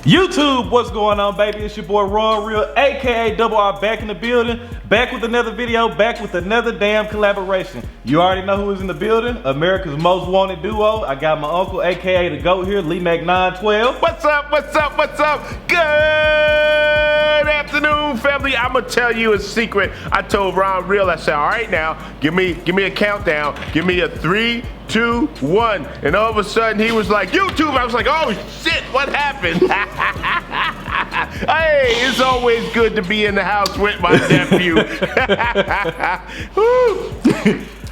YouTube, what's going on, baby? It's your boy RonReal, aka Double R, back in the building, back with another video, back with another damn collaboration. You already know who is in the building, America's most wanted duo. I got my uncle, aka the GOAT here, LeeMack912. What's up, what's up, what's up? Good afternoon, family. I'ma tell you a secret. I told RonReal, I said, all right now, give me a countdown. Give me a 3, 2, 1. And all of a sudden he was like, YouTube. I was like, oh shit, what happened? Hey, it's always good to be in the house with my nephew.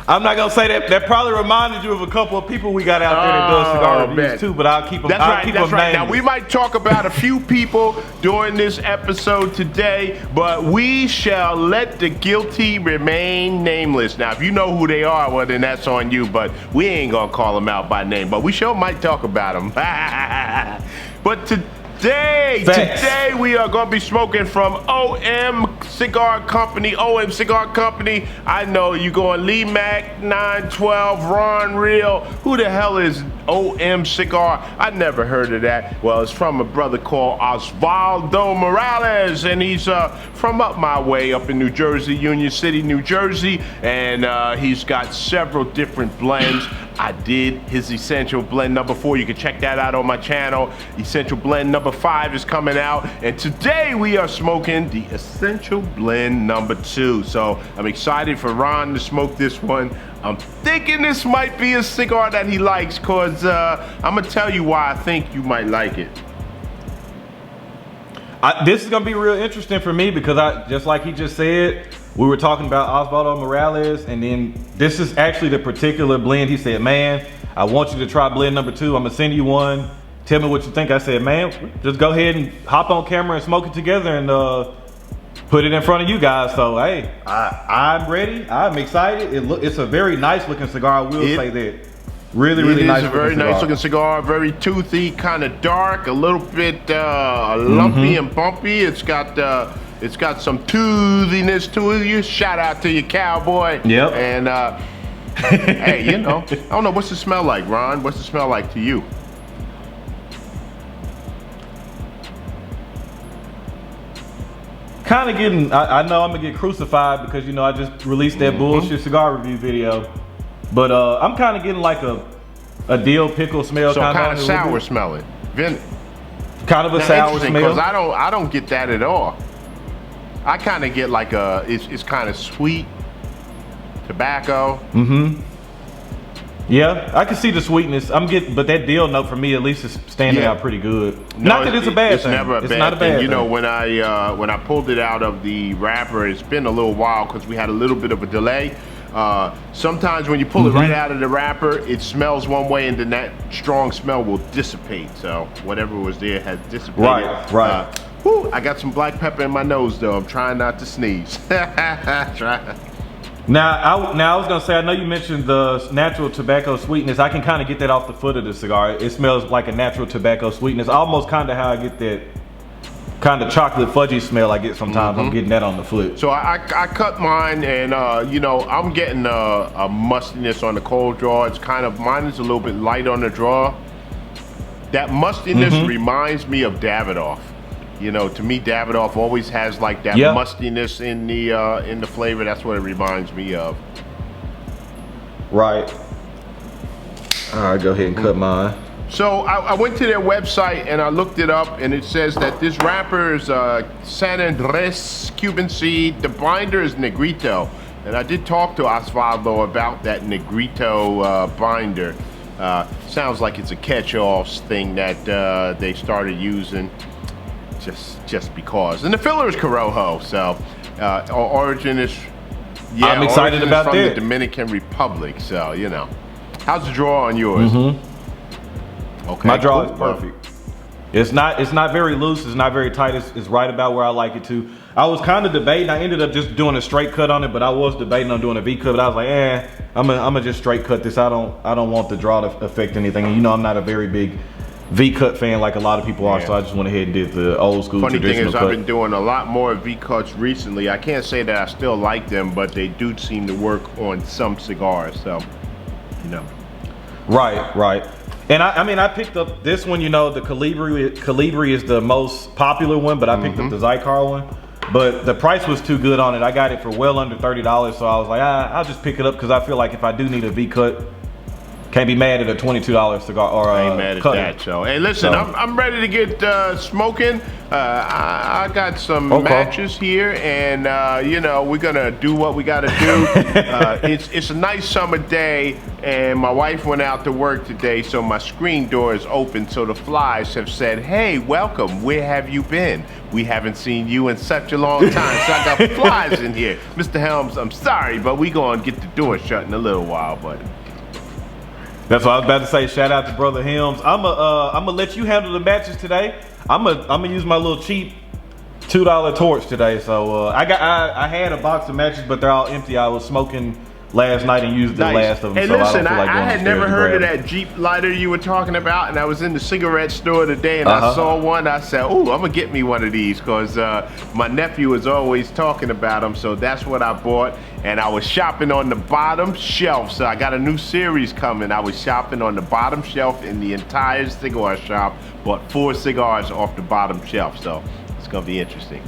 I'm not gonna say that. That probably reminded you of a couple of people we got out there that does cigar reviews too, but I'll keep them. That's right. Now we might talk about a few people during this episode today, but we shall let the guilty remain nameless. Now, if you know who they are, well then that's on you. But we ain't gonna call them out by name. But we sure might talk about them. But today we are going to be smoking from OM Cigar Company. OM Cigar Company. I know you going LeeMack912, RonReal. Who the hell is OM Cigar? I never heard of that. Well, it's from a brother called Osvaldo Morales, and he's from up my way, up in New Jersey, Union City, New Jersey, and he's got several different blends. I did his Essential Blend number 4. You can check that out on my channel. Essential Blend number 5 is coming out, and today we are smoking the Essential Blend number 2. So I'm excited for Ron to smoke this one. I'm thinking this might be a cigar that he likes, cause I'm gonna tell you why I think you might like it. This is gonna be real interesting for me because just like he just said, we were talking about Osvaldo Morales, and then this is actually the particular blend. He said, man, I want you to try blend number 2. I'm gonna send you one. Tell me what you think. I said, man, just go ahead and hop on camera and smoke it together and put it in front of you guys. So, hey, I'm ready. I'm excited. It's a very nice looking cigar. I will say that. Really nice. It's a very nice looking cigar. Very toothy, kind of dark, a little bit lumpy and bumpy. It's got some toothiness to it. Shout out to your cowboy. Yep. And hey, you know, I don't know, what's the smell like, Ron? What's the smell like to you? Kind of getting, I know I'm gonna get crucified because, you know, I just released that bullshit cigar review video. But I'm kind of getting like a dill pickle smell. So kind of sour smelling. Kind of a sour smell. Because I don't get that at all. I kind of get like it's kind of sweet tobacco. Yeah, I can see the sweetness. But that dill note for me at least is standing out pretty good. No, not that it's a bad thing. It's never a bad thing. You know, when I pulled it out of the wrapper, it's been a little while because we had a little bit of a delay. Sometimes when you pull it right out of the wrapper, it smells one way, and then that strong smell will dissipate. So whatever was there has dissipated. Right. Whew, I got some black pepper in my nose though. I'm trying not to sneeze. Now I was gonna say, I know you mentioned the natural tobacco sweetness. I can kind of get that off the foot of the cigar. It smells like a natural tobacco sweetness, almost kind of how I get that kind of chocolate fudgy smell I get sometimes. I'm getting that on the foot. So I cut mine, and you know, I'm getting a mustiness on the cold draw. It's kind of, mine is a little bit light on the draw. That mustiness reminds me of Davidoff. You know, to me, Davidoff always has like that mustiness in the flavor. That's what it reminds me of. Right. All right, go ahead and cut mine. So I went to their website and I looked it up, and it says that this wrapper is San Andres Cuban seed. The binder is Negrito, and I did talk to Osvaldo about that Negrito binder. Sounds like it's a catch-all thing that they started using just because. And the filler is Corojo, so origin is I'm excited about from that. the Dominican Republic. So you know, how's the draw on yours? Okay, my draw is perfect. It's not very loose. It's not very tight. It's right about where I like it to. I was kind of debating. I ended up just doing a straight cut on it, but I was debating on doing a V cut. But I was like, I'm gonna just straight cut this. I don't want the draw to affect anything. And you know, I'm not a very big V-cut fan like a lot of people are, so I just went ahead and did the old school traditional cut. Funny thing is, I've been doing a lot more V-cuts recently. I can't say that I still like them, but they do seem to work on some cigars, so, you know. Right. And I mean, I picked up this one, you know, the Colibri is the most popular one, but I picked up the Cigar one. But the price was too good on it. I got it for well under $30, so I was like, I'll just pick it up because I feel like if I do need a V-cut, can't be mad at a $22 cigar or I ain't mad at that, so. Hey, listen, I'm ready to get smoking. I got some matches here, and you know, we're gonna do what we gotta do. It's a nice summer day, and my wife went out to work today, so my screen door is open. So the flies have said, "Hey, welcome. Where have you been? We haven't seen you in such a long time." So I got flies in here, Mr. Helms. I'm sorry, but we gonna get the door shut in a little while, buddy. That's what I was about to say. Shout out to Brother Helms. I'm gonna let you handle the matches today. I'm gonna use my little cheap $2 torch today. So I had a box of matches, but they're all empty. I was smoking last night and used the last of them. Hey, so listen, I had never heard of that Jeep lighter you were talking about, and I was in the cigarette store today, and I saw one. I said, "Oh, I'm gonna get me one of these," because my nephew was always talking about them. So that's what I bought, and I was shopping on the bottom shelf. So I got a new series coming. I was shopping on the bottom shelf in the entire cigar shop. Bought 4 cigars off the bottom shelf, so it's gonna be interesting.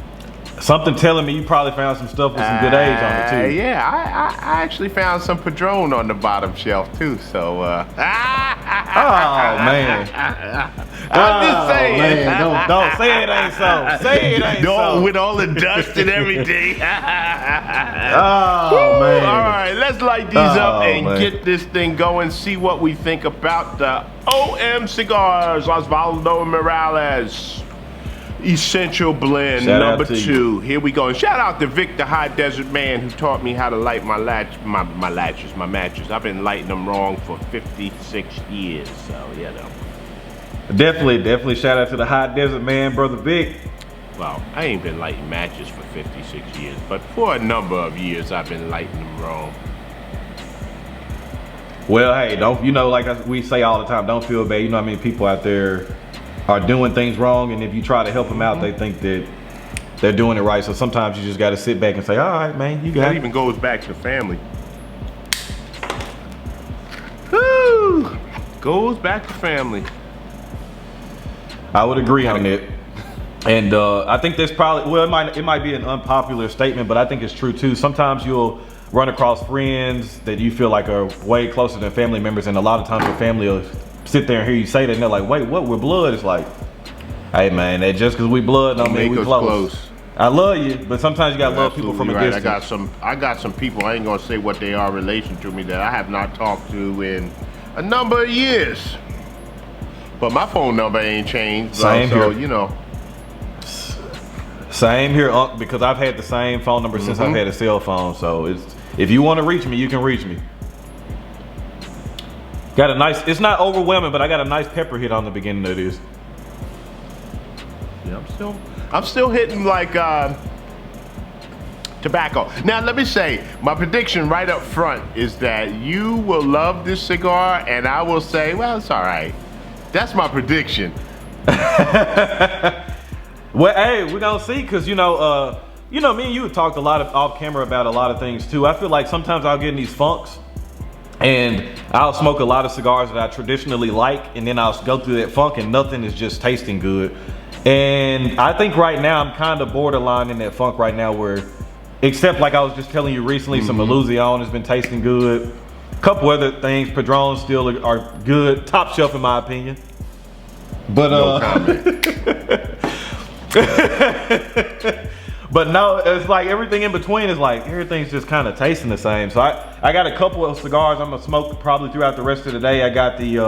Something telling me you probably found some stuff with some good age on it too. Yeah, I actually found some Padron on the bottom shelf too. So, oh man, I'm just saying. Man. Don't say it ain't so. Say it ain't so. With all the dust and everything. Oh man. All right, let's light these up and get this thing going. See what we think about the OM Cigars, Osvaldo Morales. Essential Blend number 2. Here we go. And shout out to Vic, the High Desert Man, who taught me how to light my matches. I've been lighting them wrong for 56 years, so you know. Definitely shout out to the High Desert Man, Brother Vic. Well, I ain't been lighting matches for 56 years, but for a number of years I've been lighting them wrong. Well, hey, like we say all the time, don't feel bad. You know how many people out there are doing things wrong, and if you try to help them out, they think that they're doing it right. So sometimes you just got to sit back and say, all right, man, you got it. That even goes back to family. Woo! Goes back to family. I would agree on it. And I think there's probably, well, it might be an unpopular statement, but I think it's true too. Sometimes you'll run across friends that you feel like are way closer than family members, and a lot of times your family will sit there and hear you say that, and they're like, wait, what, we're blood? It's like, hey man, that just because we blood don't mean we close. I love you, but sometimes you gotta love people from a distance. I got some people, I ain't gonna say what they are in relation to me, that I have not talked to in a number of years. But my phone number ain't changed. Same so, here. You know. Same here, because I've had the same phone number since I've had a cell phone. So if you want to reach me, you can reach me. Got a nice, it's not overwhelming, but I got a nice pepper hit on the beginning of this. Yeah, I'm still hitting like tobacco. Now let me say, my prediction right up front is that you will love this cigar, and I will say, well, it's all right. That's my prediction. Well, hey, we're gonna see, cause me and you have talked a lot off camera about a lot of things too. I feel like sometimes I'll get in these funks, and I'll smoke a lot of cigars that I traditionally like, and then I'll go through that funk and nothing is just tasting good. And I think right now I'm kind of borderline in that funk right now, where, except like I was just telling you recently, some Illusion has been tasting good. A couple other things, Padrons still are good, top shelf in my opinion. But no comment. But no, it's like everything in between is like everything's just kind of tasting the same. So I got a couple of cigars I'm gonna smoke probably throughout the rest of the day. I got the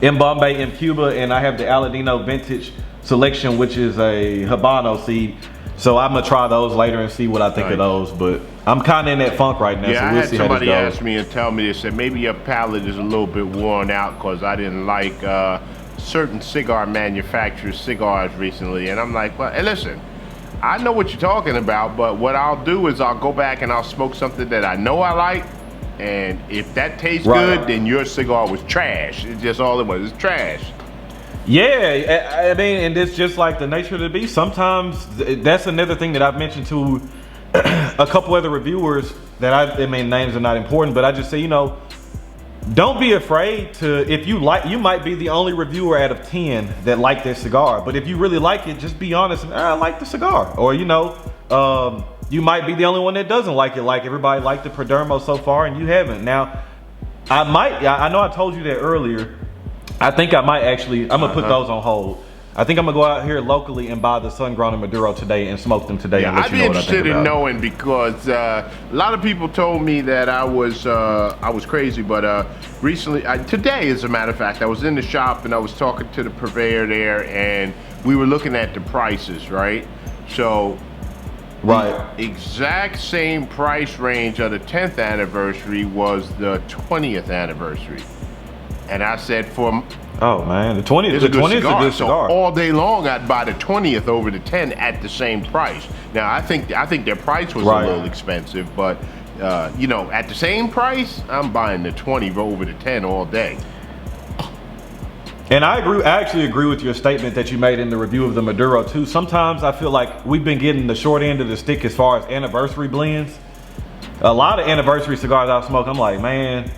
M Bombay M Cuba, and I have the Aladino Vintage Selection, which is a Habano seed. So I'm gonna try those later and see what I think of those. But I'm kind of in that funk right now. Yeah, so I we'll had see how this somebody goes. ask me and tell me, they said maybe your palate is a little bit worn out because I didn't like certain cigar manufacturers' cigars recently. And I'm like, well, hey, listen, I know what you're talking about, but what I'll do is I'll go back and I'll smoke something that I know I like, and if that tastes good, then your cigar was trash. It's just all it was, it's trash. Yeah, I mean, and it's just like the nature of the beast. Sometimes that's another thing that I've mentioned to a couple other reviewers that I mean, names are not important, but I just say, don't be afraid to, if you like, you might be the only reviewer out of 10 that like this cigar. But if you really like it, just be honest and I like the cigar. Or you know, you might be the only one that doesn't like it. Like everybody liked the Perdomo so far and you haven't. Now, I know I told you that earlier. I think I might actually, I'm gonna put those on hold. I think I'm gonna go out here locally and buy the sun-grown and Maduro today and smoke them today. Yeah, I'd be interested in knowing because a lot of people told me that I was crazy, but recently, today as a matter of fact, I was in the shop and I was talking to the purveyor there, and we were looking at the prices, right? So, the exact same price range of the 10th anniversary was the 20th anniversary, and I said for. Oh man, the 20th is a good cigar. So all day long, I'd buy the 20th over the 10 at the same price. Now I think their price was a little expensive, but you know, at the same price, I'm buying the 20 over the 10 all day. And I actually agree with your statement that you made in the review of the Maduro too. Sometimes I feel like we've been getting the short end of the stick as far as anniversary blends. A lot of anniversary cigars I smoke, I'm like, man,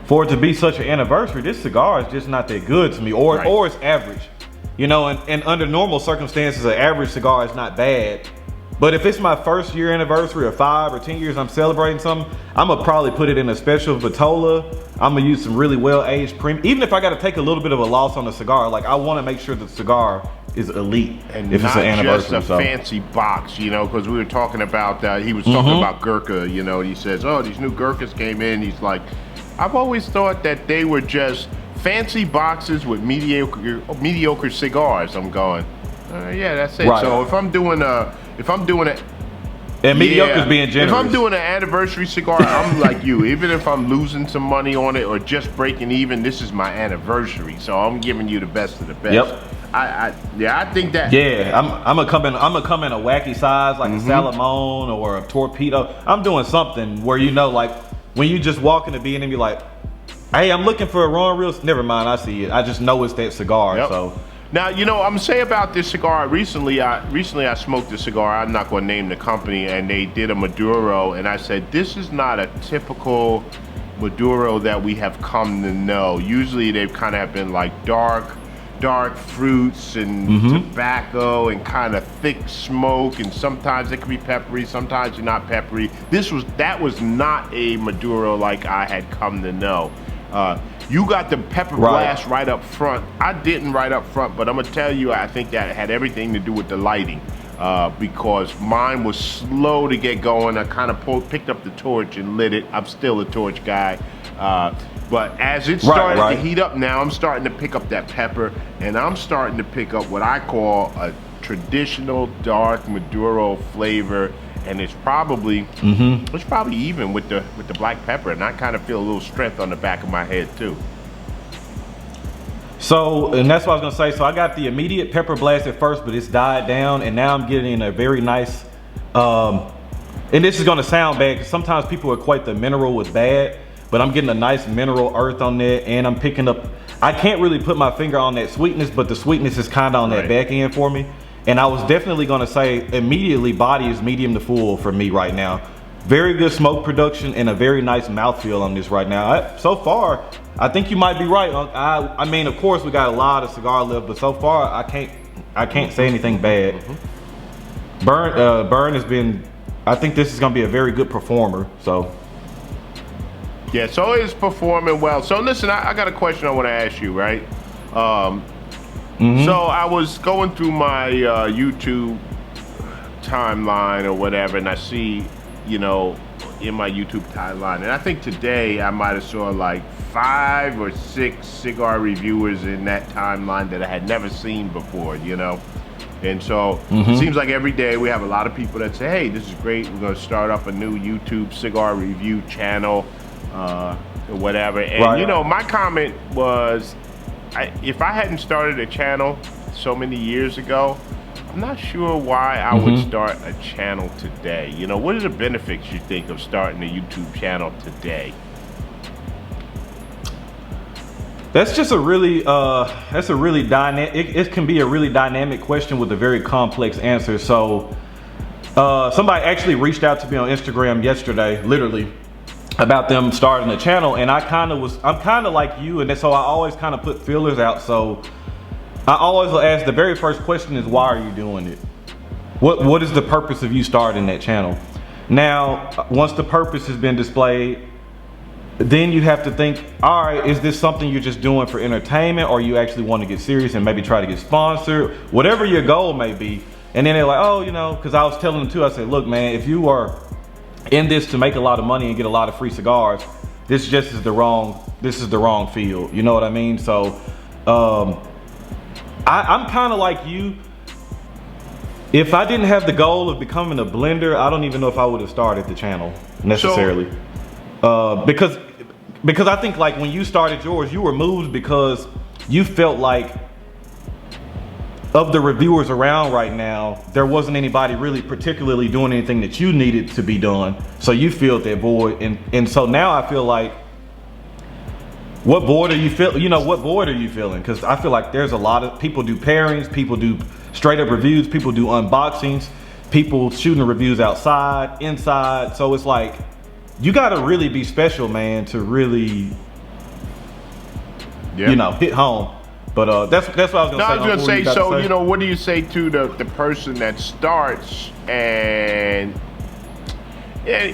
for it to be such an anniversary, this cigar is just not that good to me, or it's average. You know, and under normal circumstances, an average cigar is not bad. But if it's my first year anniversary or 5 or 10 years I'm celebrating something, I'm gonna probably put it in a special Vitola. I'm gonna use some really well-aged premium. Even if I gotta take a little bit of a loss on the cigar, like I wanna make sure the cigar is elite and if it's an anniversary. Not just a fancy box, you know, because we were talking about, he was talking about Gurkha, you know, he says, oh, these new Gurkhas came in, he's like, I've always thought that they were just fancy boxes with mediocre cigars. I'm going, yeah, that's it. Right. So if I'm doing and mediocre's being generous. If I'm doing an anniversary cigar, I'm like you. Even if I'm losing some money on it or just breaking even, this is my anniversary, so I'm giving you the best of the best. Yep. I think that. Yeah, I'm gonna come in a wacky size like a Salomon or a Torpedo. I'm doing something where you know, like when you just walk in the B and you're like, hey, I'm looking for a RonReal. Never mind, I see it. I just know it's that cigar. Yep. So now, you know, I'm gonna say about this cigar. Recently I smoked a cigar. I'm not gonna name the company, and they did a Maduro, and I said this is not a typical Maduro that we have come to know. Usually they've kind of been like dark fruits and tobacco and kind of thick smoke, and sometimes it can be peppery, sometimes you're not peppery. That was not a Maduro like I had come to know. You got the pepper blast right up front. I didn't right up front, but I'm gonna tell you, I think that had everything to do with the lighting, because mine was slow to get going. I kind of picked up the torch and lit it. I'm still a torch guy. But as it started to heat up now, I'm starting to pick up that pepper, and I'm starting to pick up what I call a traditional dark Maduro flavor, and it's probably even with the black pepper, and I kind of feel a little strength on the back of my head too. So, and that's what I was gonna say. So I got the immediate pepper blast at first, but it's died down, and now I'm getting a very nice, and this is gonna sound bad because sometimes people equate the mineral with bad, but I'm getting a nice mineral earth on that, and I'm picking up, I can't really put my finger on that sweetness, but the sweetness is kind of on that back end for me. And I was definitely gonna say immediately body is medium to full for me right now. Very good smoke production and a very nice mouthfeel on this right now. So far, I think you might be right. I mean, of course, we got a lot of cigar left, but so far, I can't say anything bad. Burn has been, I think this is gonna be a very good performer, so. Yeah, so it's performing well. So listen, I got a question I wanna ask you, right? So I was going through my YouTube timeline or whatever, and I see, you know, in my YouTube timeline, and I think today I might have saw like 5 or 6 cigar reviewers in that timeline that I had never seen before, you know? And so it seems like every day we have a lot of people that say, hey, this is great, we're gonna start up a new YouTube cigar review channel, or whatever. And you know, my comment was, if I hadn't started a channel so many years ago, I'm not sure why I would start a channel today. You know, what are the benefits you think of starting a YouTube channel today? That's just a really, dynamic, it can be a really dynamic question with a very complex answer. So somebody actually reached out to me on Instagram yesterday, literally. about them starting a channel, and I'm kind of like you, and so I always kind of put feelers out. So I always ask, the very first question is, why are you doing it? What is the purpose of you starting that channel? Now, once the purpose has been displayed, then you have to think, all right, is this something you're just doing for entertainment, or you actually want to get serious and maybe try to get sponsored, whatever your goal may be. And then they're like, oh, you know, because I was telling them too, I said, look, man, if you are in this to make a lot of money and get a lot of free cigars, this is the wrong field. You know what I mean? So I'm kind of like you. If I didn't have the goal of becoming a blender, I don't even know if I would have started the channel necessarily. Because I think, like, when you started yours, you were moved because you felt like, of the reviewers around right now, there wasn't anybody really particularly doing anything that you needed to be done. So you filled that void, and so now I feel like, what void are you feeling? You know, what void are you feeling? Because I feel like there's a lot of people do pairings, people do straight up reviews, people do unboxings, people shooting reviews outside, inside. So it's like, you gotta really be special, man, to really, you know, hit home. But that's what I was gonna say. I was gonna say, so, you know, what do you say to the person that starts and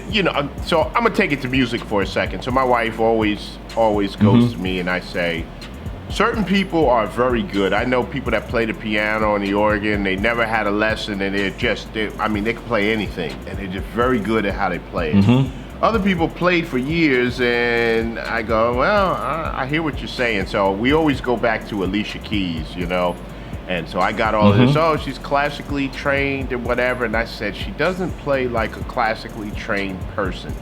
you know, so I'm gonna take it to music for a second. So my wife always goes to me, and I say, certain people are very good. I know people that play the piano and the organ, they never had a lesson, and I mean, they can play anything, and they're just very good at how they play it. Other people played for years, and I go, well, I hear what you're saying. So we always go back to Alicia Keys, you know. And so I got all of this, oh, she's classically trained and whatever. And I said, she doesn't play like a classically trained person.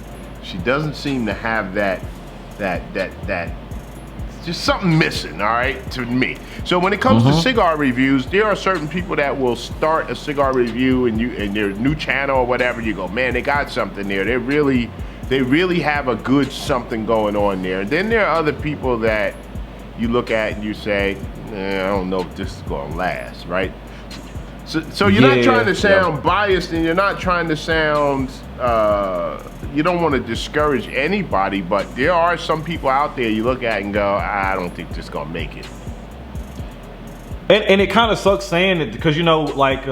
She doesn't seem to have that just something missing, all right, to me. So when it comes to cigar reviews, there are certain people that will start a cigar review and their new channel or whatever, you go, man, they got something there. They really have a good something going on there. And then there are other people that you look at and you say, I don't know if this is gonna last, right? So you're not trying to sound biased, and you're not trying to sound, you don't want to discourage anybody, but there are some people out there you look at and go, I don't think this is gonna make it. And it kind of sucks saying it, because, you know, like,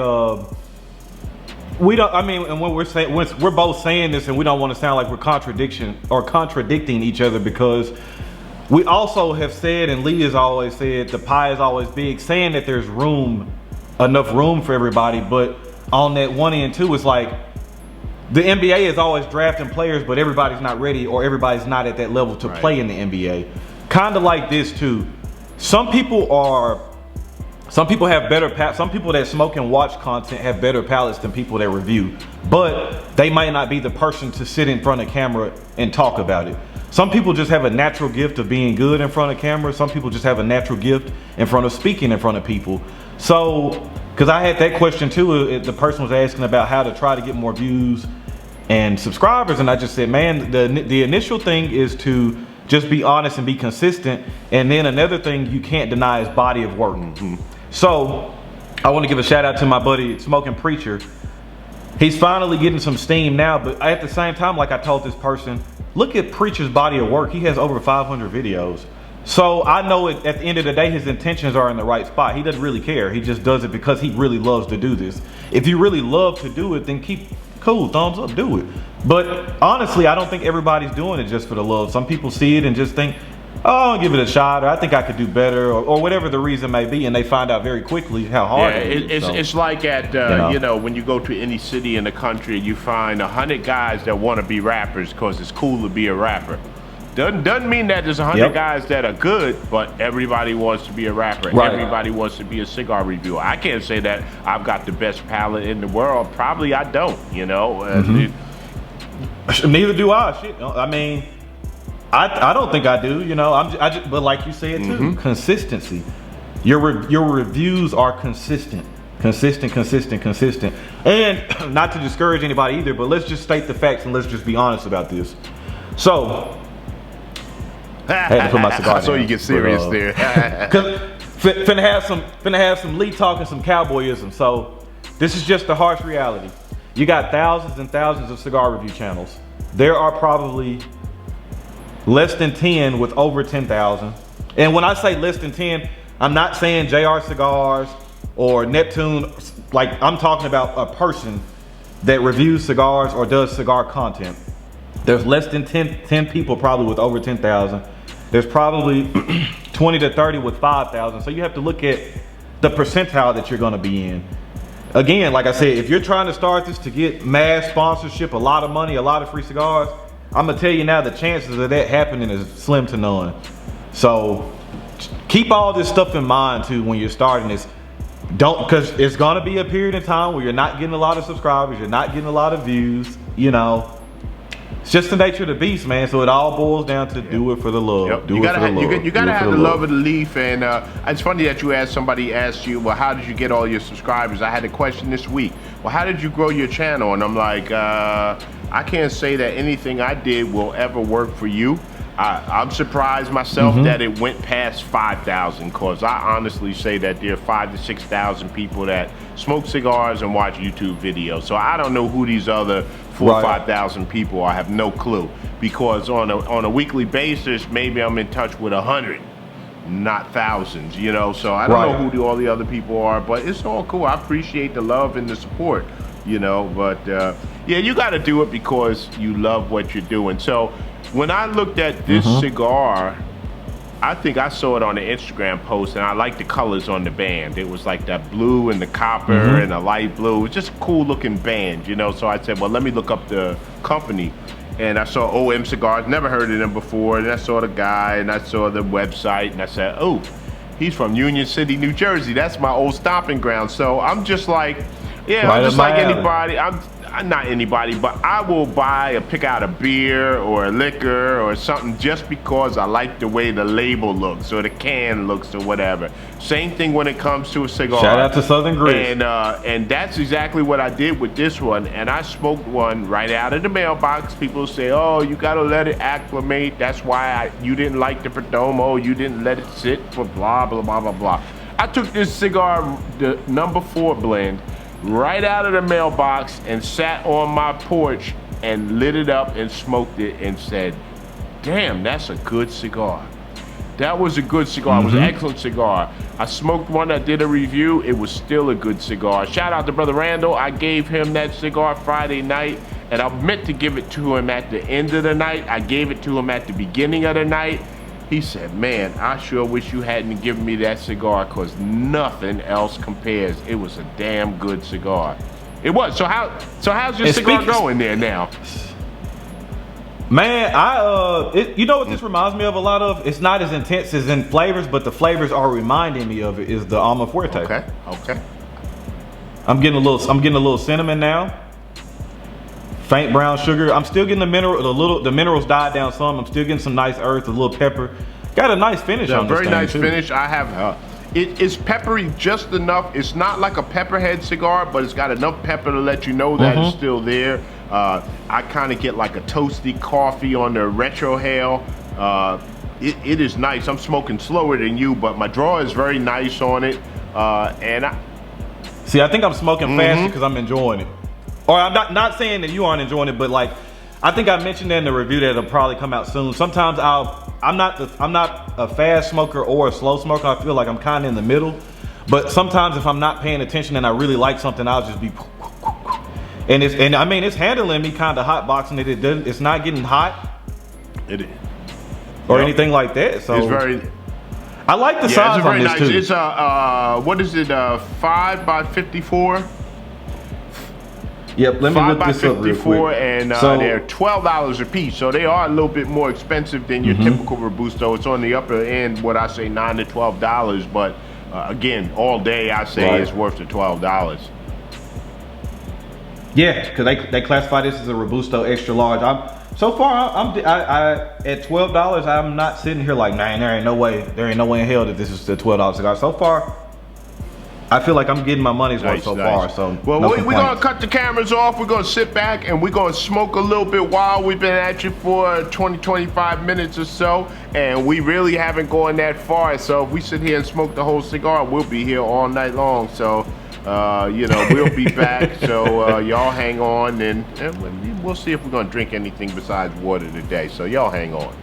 we don't, I mean, and when we're both saying this, and we don't want to sound like we're contradicting each other, because we also have said, and Lee has always said, the pie is always big, saying that there's enough room for everybody. But on that one end too, it's like, the NBA is always drafting players, but everybody's not ready, or everybody's not at that level to play in the NBA. Kind of like this too. Some people have better some people that smoke and watch content have better palates than people that review, but they might not be the person to sit in front of camera and talk about it. Some people just have a natural gift of being good in front of camera. Some people just have a natural gift in front of speaking in front of people. So, because I had that question too, the person was asking about how to try to get more views and subscribers, and I just said, man, the initial thing is to just be honest and be consistent, and then another thing you can't deny is body of work. So I want to give a shout out to my buddy Smoking Preacher. He's finally getting some steam now, but at the same time, like I told this person, look at Preacher's body of work. He has over 500 videos. So I know at the end of the day, his intentions are in the right spot. He doesn't really care. He just does it because he really loves to do this. If you really love to do it, then cool, thumbs up, do it. But honestly, I don't think everybody's doing it just for the love. Some people see it and just think, oh, I'll give it a shot, or I think I could do better, or whatever the reason may be, and they find out very quickly how hard it is. It's like at, you know, when you go to any city in the country, you find 100 guys that want to be rappers because it's cool to be a rapper. Doesn't mean that there's 100 guys that are good, but everybody wants to be a rapper. Right. Everybody wants to be a cigar reviewer. I can't say that I've got the best palate in the world. Probably I don't, you know. Neither do I. Shit. I mean, I don't think I do, you know. But like you said too, consistency. Your reviews are consistent. And not to discourage anybody either, but let's just state the facts and let's just be honest about this. So I had to put my cigar down. So you get serious there. Cause finna have some Lee talk and some cowboyism. So this is just the harsh reality. You got thousands and thousands of cigar review channels. There are probably less than 10 with over 10,000. And when I say less than 10, I'm not saying JR Cigars or Neptune. Like, I'm talking about a person that reviews cigars or does cigar content. There's less than 10 people probably with over 10,000. There's probably 20 to 30 with 5,000. So you have to look at the percentile that you're gonna be in. Again, like I said, if you're trying to start this to get mass sponsorship, a lot of money, a lot of free cigars, I'm gonna tell you now, the chances of that happening is slim to none. So keep all this stuff in mind too when you're starting this. Don't, because it's gonna be a period of time where you're not getting a lot of subscribers, you're not getting a lot of views, you know. It's just the nature of the beast, man. So it all boils down to do it for the love. Yep. Do it for the love. You gotta have the love of the leaf. And it's funny that somebody asked you, well, how did you get all your subscribers? I had a question this week. Well, how did you grow your channel? And I'm like, I can't say that anything I did will ever work for you. I'm surprised myself that it went past 5,000, because I honestly say that there are 5,000 to 6,000 people that smoke cigars and watch YouTube videos. So I don't know who these other 4,000 or 5,000 people are. I have no clue, because on a weekly basis, maybe I'm in touch with 100, not thousands, you know. So I don't know who all the other people are, but it's all cool. I appreciate the love and the support, you know. But yeah, you got to do it because you love what you're doing. So when I looked at this cigar, I think I saw it on the Instagram post, and I like the colors on the band. It was like that blue and the copper and the light blue. It was just a cool looking band, you know. So I said, well, let me look up the company. And I saw OM Cigars, never heard of them before. And I saw the guy, and I saw the website, and I said, oh, he's from Union City, New Jersey. That's my old stomping ground. So I'm just like, yeah, I'm just like anybody. I'm not anybody, but I will buy or pick out a beer or a liquor or something just because I like the way the label looks or the can looks or whatever. Same thing when it comes to a cigar. Shout out to Southern Grit. And that's exactly what I did with this one. And I smoked one right out of the mailbox. People say, oh, you gotta let it acclimate. That's why you didn't like the Perdomo. You didn't let it sit for blah, blah, blah, blah, blah. I took this cigar, the number 4 blend, right out of the mailbox and sat on my porch and lit it up and smoked it and said, damn, that's a good cigar. That was a good cigar. It was an excellent cigar. I smoked one, I did a review, it was still a good cigar. Shout out to Brother Randall. I gave him that cigar Friday night, and I meant to give it to him at the end of the night. I gave it to him at the beginning of the night. He said, man, I sure wish you hadn't given me that cigar, because nothing else compares. It was a damn good cigar. It was. So how's your cigar going there now? Man, you know what this reminds me of a lot of? It's not as intense as in flavors, but the flavors are reminding me of it is the Alma Fuerte. Okay. I'm getting a little cinnamon now. Faint brown sugar. I'm still getting the minerals died down some. I'm still getting some nice earth, a little pepper. Got a nice finish on this thing. Very nice too. finish. I have it's peppery just enough. It's not like a pepperhead cigar, but it's got enough pepper to let you know that it's still there. I kind of get like a toasty coffee on the retrohale. It is nice. I'm smoking slower than you, but my draw is very nice on it. And I think I'm smoking faster because I'm enjoying it. Or I'm not saying that you aren't enjoying it, but like I think I mentioned that in the review that it'll probably come out soon. Sometimes I'm not a fast smoker or a slow smoker. I feel like I'm kind of in the middle. But sometimes if I'm not paying attention and I really like something, I'll just be and I mean it's handling me kind of hot boxing it. It's not getting hot. It is. Or anything like that. So it's very. I like the size it's very on this nice. too. It's what is it? 5 by 54. Yep, let me look this up real quick. And they're $12 a piece, so they are a little bit more expensive than your typical Robusto. It's on the upper end, what I say, $9 to $12, but again, all day I say it's worth the $12. Yeah, because they classify this as a Robusto extra large. So far at $12. I'm not sitting here like, man, there ain't no way in hell that this is the $12 cigar. So far, I feel like I'm getting my money's worth so far. So well, we're gonna cut the cameras off. We're gonna sit back and we're gonna smoke a little bit while we've been at you for 20-25 minutes or so, and we really haven't gone that far. So if we sit here and smoke the whole cigar, we'll be here all night long. So you know, we'll be back. So y'all hang on, and we'll see if we're gonna drink anything besides water today. So y'all hang on.